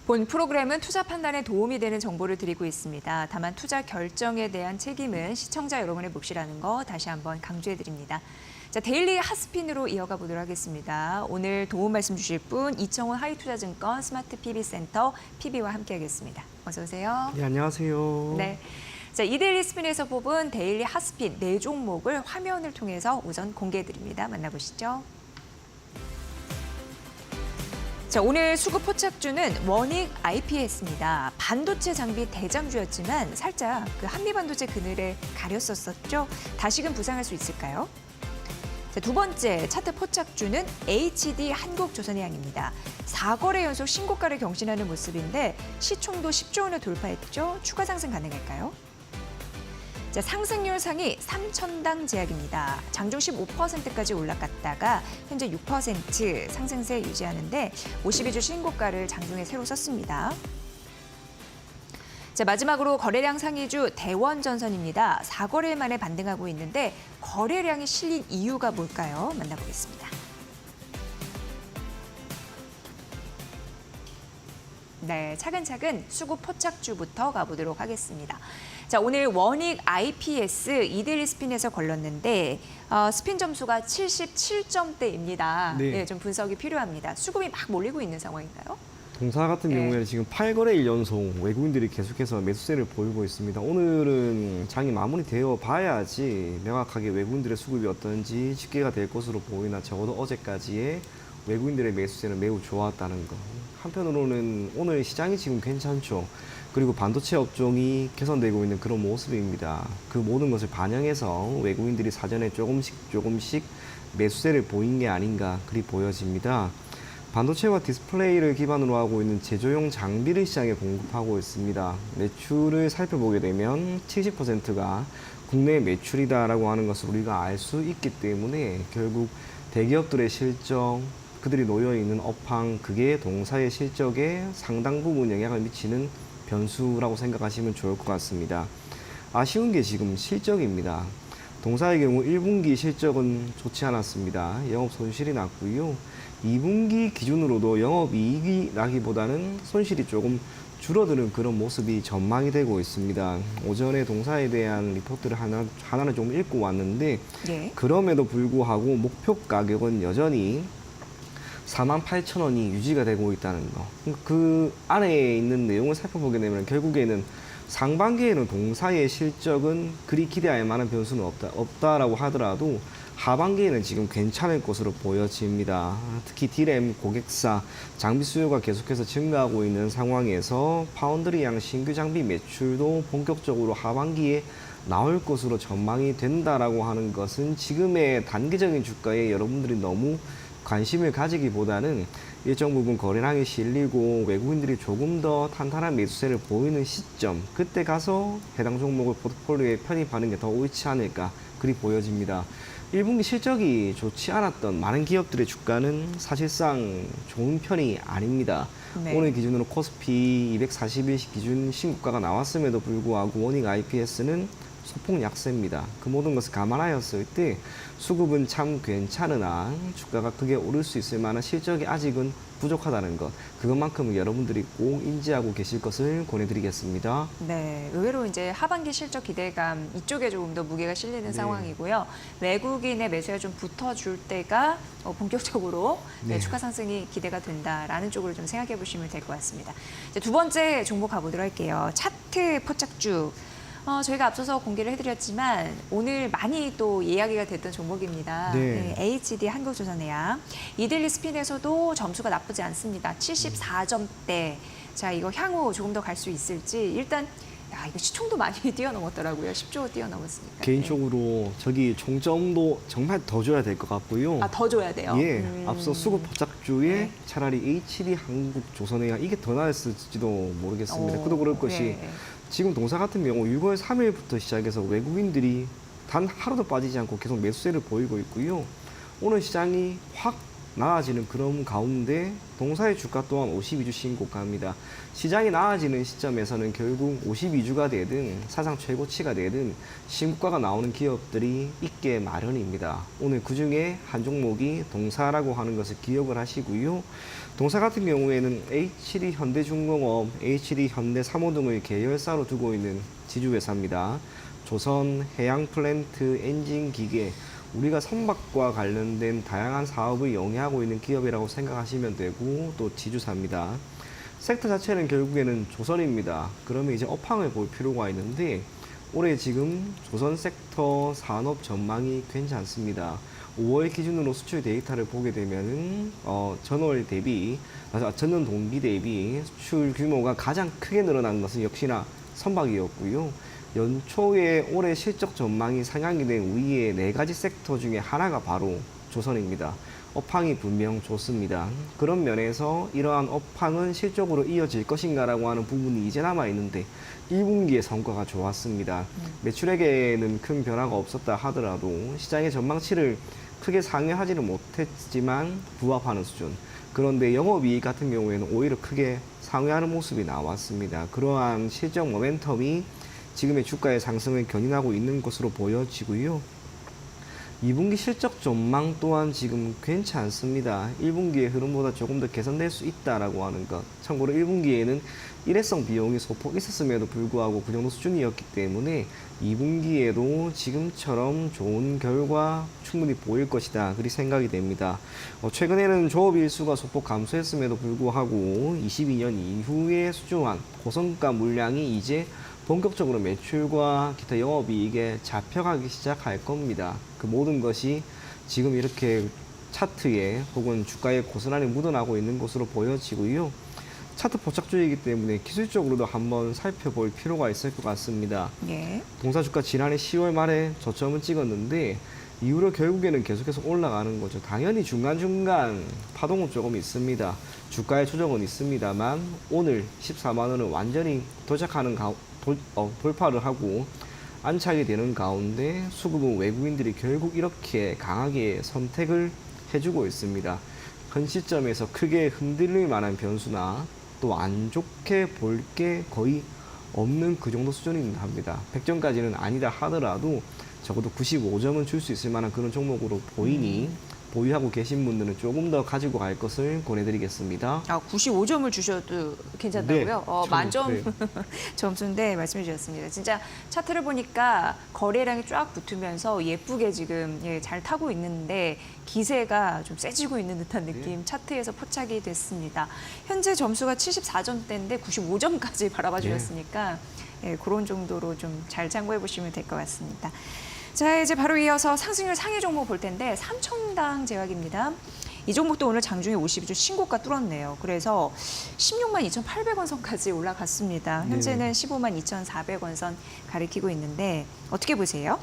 본 프로그램은 투자 판단에 도움이 되는 정보를 드리고 있습니다. 다만 투자 결정에 대한 책임은 시청자 여러분의 몫이라는 거 다시 한번 강조해 드립니다. 자, 데일리 핫스핀으로 이어가 보도록 하겠습니다. 오늘 도움 말씀 주실 분 이청훈 하이투자증권 스마트 PB센터 PB와 함께하겠습니다. 어서 오세요. 네, 안녕하세요. 네. 자, 이데일리 스핀에서 뽑은 데일리 핫스핀 4종목을 화면을 통해서 우선 공개해 드립니다. 만나보시죠. 자, 오늘 수급 포착주는 원익 IPS입니다. 반도체 장비 대장주였지만 살짝 그 한미반도체 그늘에 가렸었었죠. 다시금 부상할 수 있을까요? 자, 두 번째 차트 포착주는 HD 한국조선해양입니다. 4거래 연속 신고가를 경신하는 모습인데 시총도 10조 원을 돌파했죠. 추가 상승 가능할까요? 자, 상승률 상위 3천당 제약입니다. 장중 15%까지 올라갔다가 현재 6% 상승세 유지하는데 52주 신고가를 장중에 새로 썼습니다. 자, 마지막으로 거래량 상위주 대원전선입니다. 4거래일 만에 반등하고 있는데 거래량이 실린 이유가 뭘까요? 만나보겠습니다. 네, 차근차근 수급 포착주부터 가보도록 하겠습니다. 자, 오늘 원익 IPS 이데일리 스핀에서 걸렸는데 스핀 점수가 77점대입니다. 네. 네, 좀 분석이 필요합니다. 수급이 막 몰리고 있는 상황인가요? 동사 같은 네. 경우에는 지금 8거래일 연속 외국인들이 계속해서 매수세를 보이고 있습니다. 오늘은 장이 마무리되어 봐야지 명확하게 외국인들의 수급이 어떤지 집계가 될 것으로 보이나 적어도 어제까지의 외국인들의 매수세는 매우 좋았다는 거. 한편으로는 오늘 시장이 지금 괜찮죠. 그리고 반도체 업종이 개선되고 있는 그런 모습입니다. 그 모든 것을 반영해서 외국인들이 사전에 조금씩 매수세를 보인 게 아닌가 그리 보여집니다. 반도체와 디스플레이를 기반으로 하고 있는 제조용 장비를 시장에 공급하고 있습니다. 매출을 살펴보게 되면 70%가 국내 매출이다라고 하는 것을 우리가 알 수 있기 때문에 결국 대기업들의 실적, 그들이 놓여 있는 업황, 그게 동사의 실적에 상당 부분 영향을 미치는 변수라고 생각하시면 좋을 것 같습니다. 아쉬운 게 지금 실적입니다. 동사의 경우 1분기 실적은 좋지 않았습니다. 영업 손실이 났고요. 2분기 기준으로도 영업이익이 나기보다는 손실이 조금 줄어드는 그런 모습이 전망이 되고 있습니다. 오전에 동사에 대한 리포트를 하나를 좀 읽고 왔는데 네. 그럼에도 불구하고 목표 가격은 여전히 48,000원이 유지가 되고 있다는 거. 그 안에 있는 내용을 살펴보게 되면 결국에는 상반기에는 동사의 실적은 그리 기대할 만한 변수는 없다라고 하더라도 하반기에는 지금 괜찮을 것으로 보여집니다. 특히 D램 고객사 장비 수요가 계속해서 증가하고 있는 상황에서 파운드리양 신규 장비 매출도 본격적으로 하반기에 나올 것으로 전망이 된다라고 하는 것은 지금의 단기적인 주가에 여러분들이 너무 관심을 가지기보다는 일정 부분 거래량이 실리고 외국인들이 조금 더 탄탄한 매수세를 보이는 시점, 그때 가서 해당 종목을 포트폴리오에 편입하는 게 더 옳지 않을까 그리 보여집니다. 1분기 실적이 좋지 않았던 많은 기업들의 주가는 사실상 좋은 편이 아닙니다. 네. 오늘 기준으로 코스피 241시 기준 신고가가 나왔음에도 불구하고 원익 IPS는 소폭 약세입니다. 그 모든 것을 감안하였을 때 수급은 참 괜찮으나 주가가 크게 오를 수 있을 만한 실적이 아직은 부족하다는 것, 그것만큼은 여러분들이 꼭 인지하고 계실 것을 권해드리겠습니다. 네, 의외로 이제 하반기 실적 기대감 이쪽에 조금 더 무게가 실리는 상황이고요. 외국인의 매수에 좀 붙어줄 때가 본격적으로 네. 추가 상승이 기대가 된다라는 쪽으로 좀 생각해 보시면 될 것 같습니다. 이제 두 번째 종목 가보도록 할게요. 차트 포착주. 저희가 앞서서 공개를 해드렸지만 오늘 많이 또 이야기가 됐던 종목입니다. 네. HD 한국조선해양. 이데일리 스핀에서도 점수가 나쁘지 않습니다. 74점대. 자, 이거 향후 조금 더 갈 수 있을지 일단 이거 시총도 많이 뛰어넘었더라고요. 10조 뛰어넘었으니까. 개인적으로 저기 총점도 정말 더 줘야 될 것 같고요. 더 줘야 돼요. 예, 앞서 수급 포착주에 네. 차라리 HD 한국조선해양 이게 더 나았을지도 모르겠습니다. 그도 그럴 것이 네. 지금 동사 같은 경우 6월 3일부터 시작해서 외국인들이 단 하루도 빠지지 않고 계속 매수세를 보이고 있고요. 오늘 시장이 확 나아지는 그런 가운데 동사의 주가 또한 52주 신고가입니다. 시장이 나아지는 시점에서는 결국 52주가 되든 사상 최고치가 되든 신고가가 나오는 기업들이 있게 마련입니다. 오늘 그중에 한 종목이 동사라고 하는 것을 기억을 하시고요. 동사 같은 경우에는 H.D. 현대중공업, H.D. 현대사모 등을 계열사로 두고 있는 지주회사입니다. 조선, 해양플랜트, 엔진기계, 우리가 선박과 관련된 다양한 사업을 영위하고 있는 기업이라고 생각하시면 되고 또 지주사입니다. 섹터 자체는 결국에는 조선입니다. 그러면 이제 업황을 볼 필요가 있는데 올해 지금 조선 섹터 산업 전망이 괜찮습니다. 5월 기준으로 수출 데이터를 보게 되면은 전년 동기 대비 수출 규모가 가장 크게 늘어난 것은 역시나 선박이었고요. 연초에 올해 실적 전망이 상향이 된 위의 4가지 섹터 중에 하나가 바로 조선입니다. 업황이 분명 좋습니다. 그런 면에서 이러한 업황은 실적으로 이어질 것인가라고 하는 부분이 이제 남아 있는데 1분기의 성과가 좋았습니다. 매출액에는 큰 변화가 없었다 하더라도 시장의 전망치를 크게 상회하지는 못했지만 부합하는 수준. 그런데 영업이익 같은 경우에는 오히려 크게 상회하는 모습이 나왔습니다. 그러한 실적 모멘텀이 지금의 주가의 상승을 견인하고 있는 것으로 보여지고요. 2분기 실적 전망 또한 지금 괜찮습니다. 1분기의 흐름보다 조금 더 개선될 수 있다라고 하는 것. 참고로 1분기에는 일회성 비용이 소폭 있었음에도 불구하고 그 정도 수준이었기 때문에 2분기에도 지금처럼 좋은 결과 충분히 보일 것이다. 그리 생각이 됩니다. 최근에는 조업 일수가 소폭 감소했음에도 불구하고 22년 이후에 수주한 고성가 물량이 이제 본격적으로 매출과 기타 영업이익에 잡혀가기 시작할 겁니다. 그 모든 것이 지금 이렇게 차트에 혹은 주가에 고스란히 묻어나고 있는 것으로 보여지고요. 차트 포착주이기 때문에 기술적으로도 한번 살펴볼 필요가 있을 것 같습니다. 예. 동사주가 지난해 10월 말에 저점을 찍었는데 이후로 결국에는 계속해서 올라가는 거죠. 당연히 중간중간 파동은 조금 있습니다. 주가의 조정은 있습니다만 오늘 14만 원을 완전히 돌파를 하고 안착이 되는 가운데 수급은 외국인들이 결국 이렇게 강하게 선택을 해주고 있습니다. 현 시점에서 크게 흔들릴 만한 변수나 또 안 좋게 볼 게 거의 없는 그 정도 수준이긴 합니다. 100점까지는 아니다 하더라도 적어도 95점은 줄 수 있을 만한 그런 종목으로 보이니 보유하고 계신 분들은 조금 더 가지고 갈 것을 권해드리겠습니다. 95점을 주셔도 괜찮다고요? 네, 만점 네. 점수인데 말씀해 주셨습니다. 진짜 차트를 보니까 거래량이 쫙 붙으면서 예쁘게 지금 잘 타고 있는데 기세가 좀 세지고 있는 듯한 느낌 차트에서 포착이 됐습니다. 현재 점수가 74점대인데 95점까지 바라봐 주셨으니까 그런 정도로 좀 잘 참고해 보시면 될 것 같습니다. 자, 이제 바로 이어서 상승률 상위 종목 볼 텐데 삼청당 제약입니다. 이 종목도 오늘 장중에 52주 신고가 뚫었네요. 그래서 16만 2,800원 선까지 올라갔습니다. 현재는 15만 2,400원 선 가리키고 있는데 어떻게 보세요?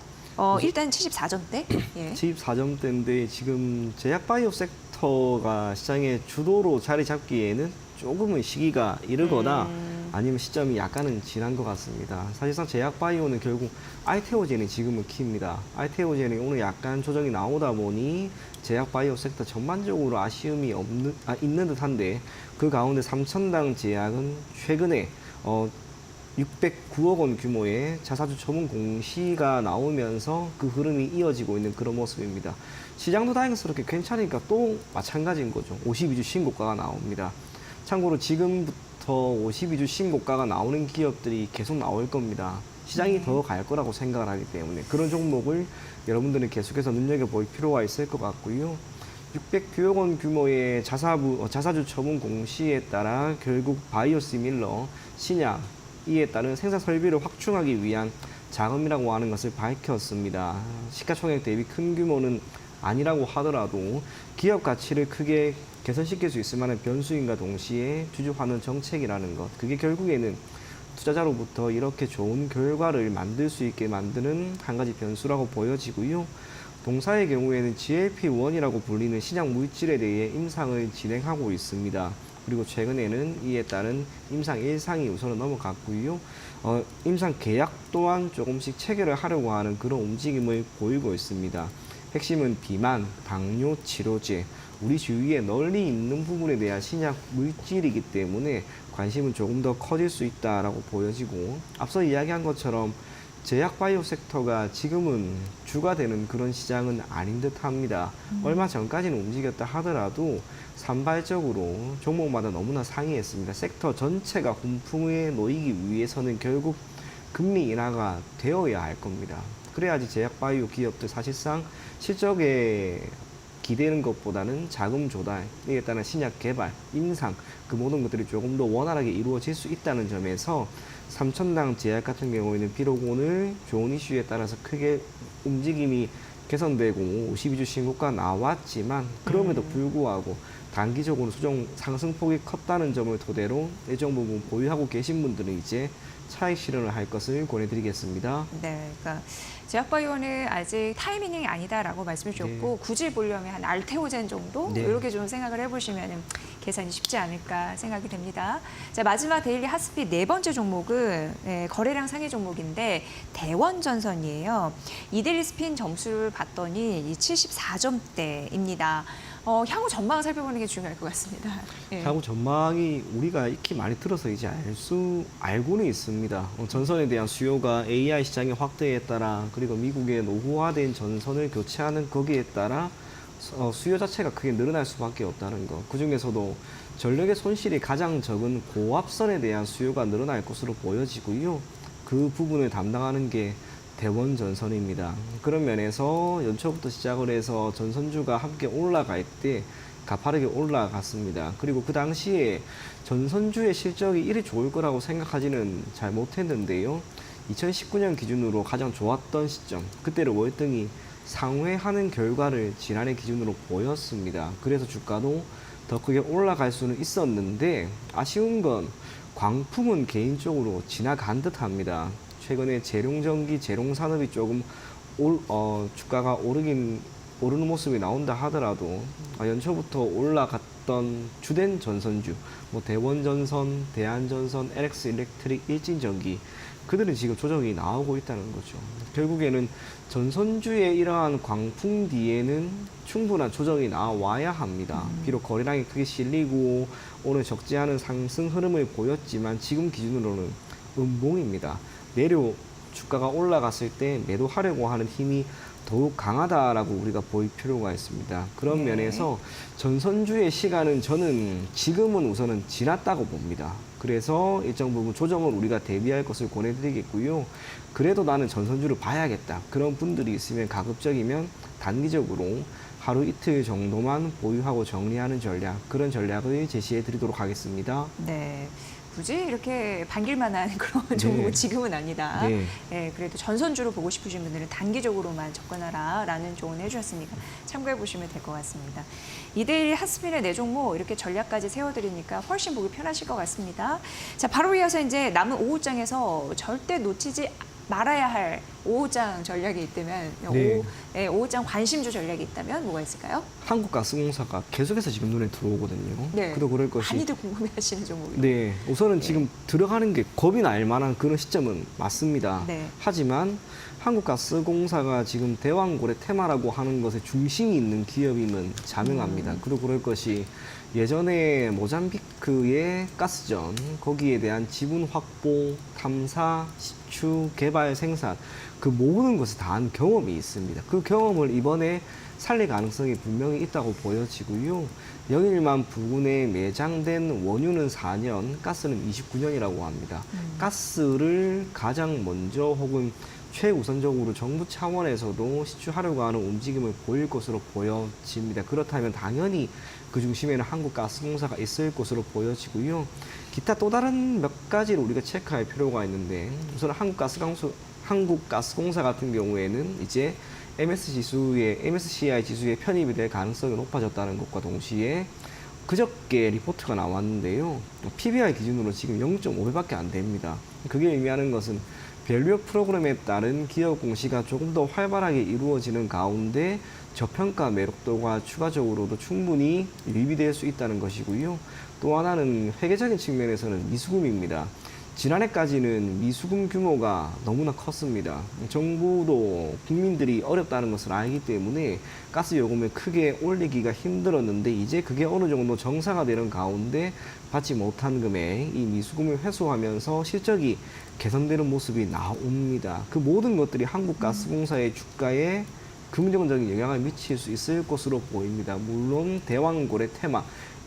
일단 74점대? 예. 74점대인데 지금 제약바이오 섹터가 시장의 주도로 자리 잡기에는 조금은 시기가 이르거나 아니면 시점이 약간은 지난 것 같습니다. 사실상 제약바이오는 결국 알테오젠이 지금은 키입니다. 알테오젠이 오늘 약간 조정이 나오다 보니 제약바이오 섹터 전반적으로 아쉬움이 있는 듯한데 그 가운데 삼천당 제약은 최근에 609억 원 규모의 자사주 처분 공시가 나오면서 그 흐름이 이어지고 있는 그런 모습입니다. 시장도 다행스럽게 괜찮으니까 또 마찬가지인 거죠. 52주 신고가가 나옵니다. 참고로 지금부터 52주 신고가가 나오는 기업들이 계속 나올 겁니다. 시장이 더 갈 거라고 생각을 하기 때문에 그런 종목을 여러분들은 계속해서 눈여겨볼 필요가 있을 것 같고요. 609억 원 규모의 자사주 처분 공시에 따라 결국 바이오시밀러, 신약, 이에 따른 생산 설비를 확충하기 위한 자금이라고 하는 것을 밝혔습니다. 시가총액 대비 큰 규모는 아니라고 하더라도 기업 가치를 크게 개선시킬 수 있을 만한 변수인과 동시에 주주환원 정책이라는 것, 그게 결국에는 투자자로부터 이렇게 좋은 결과를 만들 수 있게 만드는 한 가지 변수라고 보여지고요. 동사의 경우에는 GLP-1이라고 불리는 신약 물질에 대해 임상을 진행하고 있습니다. 그리고 최근에는 이에 따른 임상 1상이 우선은 넘어갔고요. 임상 계약 또한 조금씩 체결을 하려고 하는 그런 움직임을 보이고 있습니다. 핵심은 비만, 당뇨 치료제, 우리 주위에 널리 있는 부분에 대한 신약 물질이기 때문에 관심은 조금 더 커질 수 있다라고 보여지고, 앞서 이야기한 것처럼 제약 바이오 섹터가 지금은 주가 되는 그런 시장은 아닌 듯 합니다. 얼마 전까지는 움직였다 하더라도 산발적으로 종목마다 너무나 상이했습니다. 섹터 전체가 훈풍에 놓이기 위해서는 결국 금리 인하가 되어야 할 겁니다. 그래야지 제약 바이오 기업들 사실상 실적에 기대는 것보다는 자금 조달, 이에 따른 신약 개발, 임상, 그 모든 것들이 조금 더 원활하게 이루어질 수 있다는 점에서 삼천당 제약 같은 경우에는 비록 오늘 좋은 이슈에 따라서 크게 움직임이 개선되고 52주 신고가 나왔지만 그럼에도 불구하고 단기적으로 수정 상승폭이 컸다는 점을 토대로 일정 부분 보유하고 계신 분들은 이제 차익 실현을 할 것을 권해드리겠습니다. 네, 그러니까 제약바이오는 아직 타이밍이 아니다라고 말씀해 주셨고 굳이 보려면 한 알테오젠 정도 네. 이렇게 좀 생각을 해보시면 계산이 쉽지 않을까 생각이 됩니다. 자, 마지막 데일리 핫스피 네 번째 종목은 거래량 상위 종목인데 대원전선이에요. 이데일리 스핀 점수를 봤더니 74점대입니다. 향후 전망을 살펴보는 게 중요할 것 같습니다. 예. 향후 전망이 우리가 익히 많이 들어서 이제 알고는 있습니다. 전선에 대한 수요가 AI 시장의 확대에 따라, 그리고 미국의 노후화된 전선을 교체하는 거기에 따라 수요 자체가 크게 늘어날 수밖에 없다는 거. 그 중에서도 전력의 손실이 가장 적은 고압선에 대한 수요가 늘어날 것으로 보여지고요. 그 부분을 담당하는 게 대원전선입니다. 그런 면에서 연초부터 시작을 해서 전선주가 함께 올라갈 때 가파르게 올라갔습니다. 그리고 그 당시에 전선주의 실적이 이리 좋을 거라고 생각하지는 잘 못했는데요. 2019년 기준으로 가장 좋았던 시점, 그때를 월등히 상회하는 결과를 지난해 기준으로 보였습니다. 그래서 주가도 더 크게 올라갈 수는 있었는데 아쉬운 건 광풍은 개인적으로 지나간 듯 합니다. 최근에 재룡전기, 재룡산업이 조금 주가가 오르는 모습이 나온다 하더라도 연초부터 올라갔던 주된 전선주, 뭐 대원전선, 대한전선, LX 일렉트릭, 일진전기, 그들은 지금 조정이 나오고 있다는 거죠. 결국에는 전선주의 이러한 광풍 뒤에는 충분한 조정이 나와야 합니다. 비록 거래량이 크게 실리고 오늘 적지 않은 상승 흐름을 보였지만 지금 기준으로는 음봉입니다. 내려 주가가 올라갔을 때 매도하려고 하는 힘이 더욱 강하다라고 우리가 보일 필요가 있습니다. 그런 네. 면에서 전선주의 시간은 저는 지금은 우선은 지났다고 봅니다. 그래서 일정 부분 조정을 우리가 대비할 것을 권해드리겠고요. 그래도 나는 전선주를 봐야겠다. 그런 분들이 있으면 가급적이면 단기적으로 하루 이틀 정도만 보유하고 정리하는 전략, 그런 전략을 제시해 드리도록 하겠습니다. 네. 굳이 이렇게 반길만한 그런 종목은 지금은 아니다. 네. 예, 그래도 전선주로 보고 싶으신 분들은 단기적으로만 접근하라라는 조언을 해주셨으니까 참고해 보시면 될 것 같습니다. 이데일리 핫스핀의 네 종목 이렇게 전략까지 세워드리니까 훨씬 보기 편하실 것 같습니다. 자, 바로 이어서 이제 남은 오후장에서 절대 놓치지 말아야 할 오후장 전략이 있다면, 네. 오후장 관심주 전략이 있다면 뭐가 있을까요? 한국가스공사가 계속해서 지금 눈에 들어오거든요. 네. 그도 그럴 것이. 많이들 궁금해하시는 종목이에요. 네, 우선은 지금 들어가는 게 겁이 날 만한 그런 시점은 맞습니다. 네. 하지만 한국가스공사가 지금 대왕고래 테마라고 하는 것에 중심이 있는 기업임은 자명합니다. 그도 그럴 것이 예전에 모잠비크의 가스전, 거기에 대한 지분 확보, 탐사, 시추, 개발, 생산, 그 모든 것을 다 한 경험이 있습니다. 그 경험을 이번에 살릴 가능성이 분명히 있다고 보여지고요. 영일만 부근에 매장된 원유는 4년, 가스는 29년이라고 합니다. 가스를 가장 먼저 혹은 최우선적으로 정부 차원에서도 시추하려고 하는 움직임을 보일 것으로 보여집니다. 그렇다면 당연히 그 중심에는 한국가스공사가 있을 것으로 보여지고요. 기타 또 다른 몇 가지를 우리가 체크할 필요가 있는데, 우선 한국가스공사 같은 경우에는 이제 MSCI 지수에 편입이 될 가능성이 높아졌다는 것과 동시에 그저께 리포트가 나왔는데요. PBR 기준으로 지금 0.5배밖에 안 됩니다. 그게 의미하는 것은 밸류업 프로그램에 따른 기업 공시가 조금 더 활발하게 이루어지는 가운데 저평가 매력도가 추가적으로도 충분히 유입이 될 수 있다는 것이고요. 또 하나는 회계적인 측면에서는 미수금입니다. 지난해까지는 미수금 규모가 너무나 컸습니다. 정부도 국민들이 어렵다는 것을 알기 때문에 가스 요금을 크게 올리기가 힘들었는데 이제 그게 어느 정도 정상화되는 가운데 받지 못한 금액 이 미수금을 회수하면서 실적이 개선되는 모습이 나옵니다. 그 모든 것들이 한국가스공사의 주가에 긍정적인 영향을 미칠 수 있을 것으로 보입니다. 물론 대왕고래 테마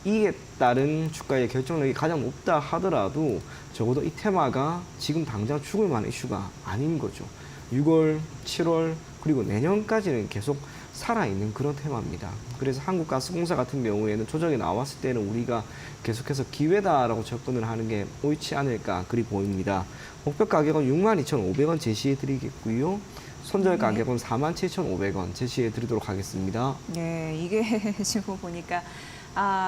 이에 따른 주가의 결정력이 가장 높다 하더라도 적어도 이 테마가 지금 당장 죽을 만한 이슈가 아닌 거죠. 6월, 7월 그리고 내년까지는 계속 살아있는 그런 테마입니다. 그래서 한국가스공사 같은 경우에는 조정이 나왔을 때는 우리가 계속해서 기회다라고 접근을 하는 게 옳지 않을까 그리 보입니다. 목표 가격은 62,500원 제시해 드리겠고요. 손절 가격은 47,500원 제시해 드리도록 하겠습니다. 네, 이게 지금 보니까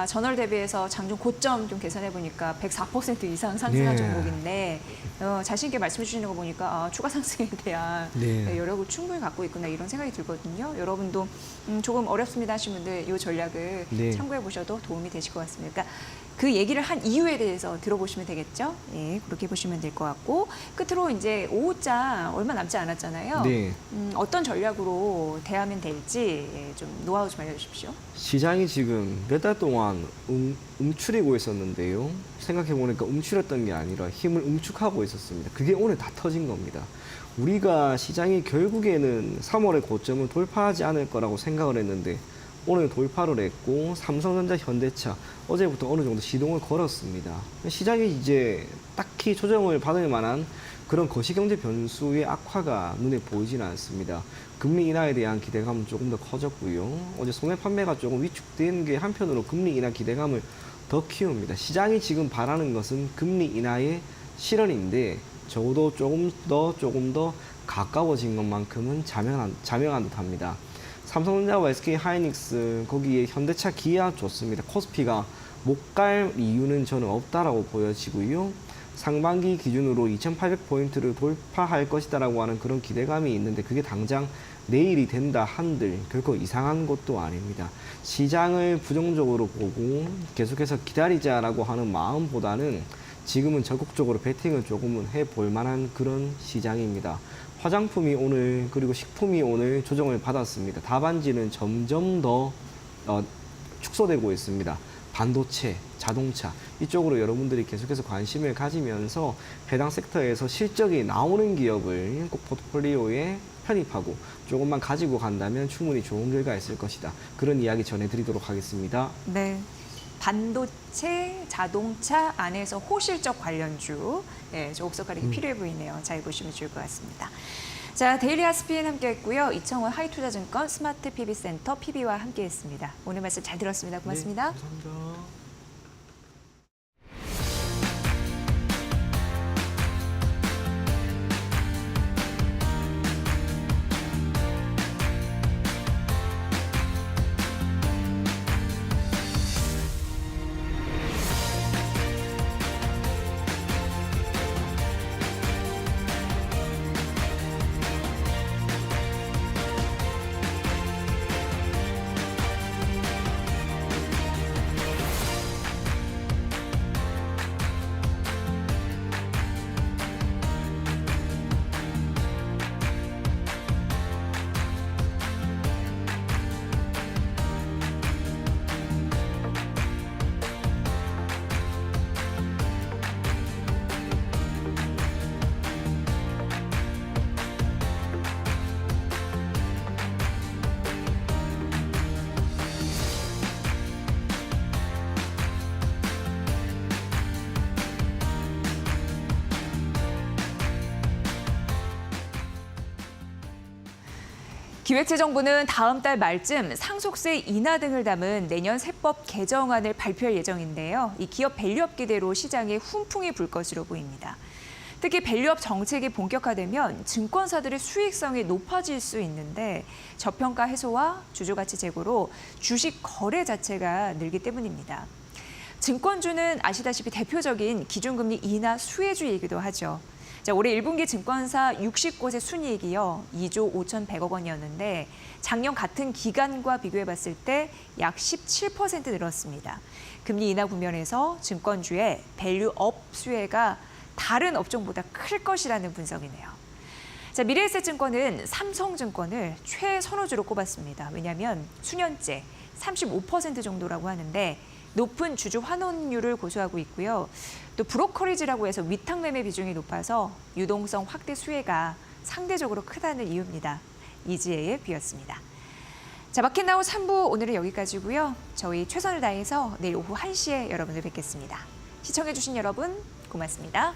전월 대비해서 장중 고점 좀 계산해 보니까 104% 이상 상승한 네. 종목인데 자신 있게 말씀해 주시는 거 보니까 추가 상승에 대한 네. 여력을 충분히 갖고 있구나 이런 생각이 들거든요. 여러분도 조금 어렵습니다 하신 분들 이 전략을 네. 참고해 보셔도 도움이 되실 것 같습니다. 그러니까 그 얘기를 한 이유에 대해서 들어보시면 되겠죠. 예, 그렇게 보시면 될 것 같고 끝으로 이제 5호자 얼마 남지 않았잖아요. 네. 어떤 전략으로 대하면 될지 좀 노하우 좀 알려주십시오. 시장이 지금 몇 달 동안 움츠리고 있었는데요. 생각해보니까 움츠렸던 게 아니라 힘을 응축하고 있었습니다. 그게 오늘 다 터진 겁니다. 우리가 시장이 결국에는 3월의 고점을 돌파하지 않을 거라고 생각을 했는데 오늘 돌파를 했고 삼성전자, 현대차 어제부터 어느 정도 시동을 걸었습니다. 시장이 이제 딱히 조정을 받을 만한 그런 거시경제 변수의 악화가 눈에 보이지는 않습니다. 금리 인하에 대한 기대감은 조금 더 커졌고요. 어제 소매 판매가 조금 위축된 게 한편으로 금리 인하 기대감을 더 키웁니다. 시장이 지금 바라는 것은 금리 인하의 실현인데 적어도 조금 더 가까워진 것만큼은 자명한 듯합니다. 삼성전자와 SK하이닉스 거기에 현대차, 기아 좋습니다. 코스피가 못 갈 이유는 저는 없다라고 보여지고요. 상반기 기준으로 2,800포인트를 돌파할 것이다라고 하는 그런 기대감이 있는데 그게 당장 내일이 된다 한들 결코 이상한 것도 아닙니다. 시장을 부정적으로 보고 계속해서 기다리자라고 하는 마음보다는 지금은 적극적으로 베팅을 조금은 해볼 만한 그런 시장입니다. 화장품이 오늘 그리고 식품이 오늘 조정을 받았습니다. 답안지는 점점 더 축소되고 있습니다. 반도체, 자동차 이쪽으로 여러분들이 계속해서 관심을 가지면서 해당 섹터에서 실적이 나오는 기업을 꼭 포트폴리오에 편입하고 조금만 가지고 간다면 충분히 좋은 결과가 있을 것이다. 그런 이야기 전해드리도록 하겠습니다. 네. 반도체, 자동차 안에서 호실적 관련주, 조옥석 가리기 필요해 보이네요. 잘 보시면 좋을 것 같습니다. 자, 데일리 하스피엔 함께했고요. 이청원 하이투자증권 스마트 PB센터 PB와 함께했습니다. 오늘 말씀 잘 들었습니다. 고맙습니다. 네, 감사합니다. 기획재정부는 다음 달 말쯤 상속세 인하 등을 담은 내년 세법 개정안을 발표할 예정인데요. 이 기업 밸류업 기대로 시장에 훈풍이 불 것으로 보입니다. 특히 밸류업 정책이 본격화되면 증권사들의 수익성이 높아질 수 있는데 저평가 해소와 주주가치 제고로 주식 거래 자체가 늘기 때문입니다. 증권주는 아시다시피 대표적인 기준금리 인하 수혜주이기도 하죠. 자, 올해 1분기 증권사 60곳의 순이익이요 2조 5,100억 원이었는데 작년 같은 기간과 비교해봤을 때 약 17% 늘었습니다. 금리 인하 국면에서 증권주의 밸류업 수혜가 다른 업종보다 클 것이라는 분석이네요. 자, 미래에셋증권은 삼성증권을 최선호주로 꼽았습니다. 왜냐하면 수년째 35% 정도라고 하는데 높은 주주 환원율을 고수하고 있고요. 또 브로커리지라고 해서 위탁 매매 비중이 높아서 유동성 확대 수혜가 상대적으로 크다는 이유입니다. 이지혜의 뷰였습니다. 자, 마켓나우 3부 오늘은 여기까지고요. 저희 최선을 다해서 내일 오후 1시에 여러분을 뵙겠습니다. 시청해주신 여러분 고맙습니다.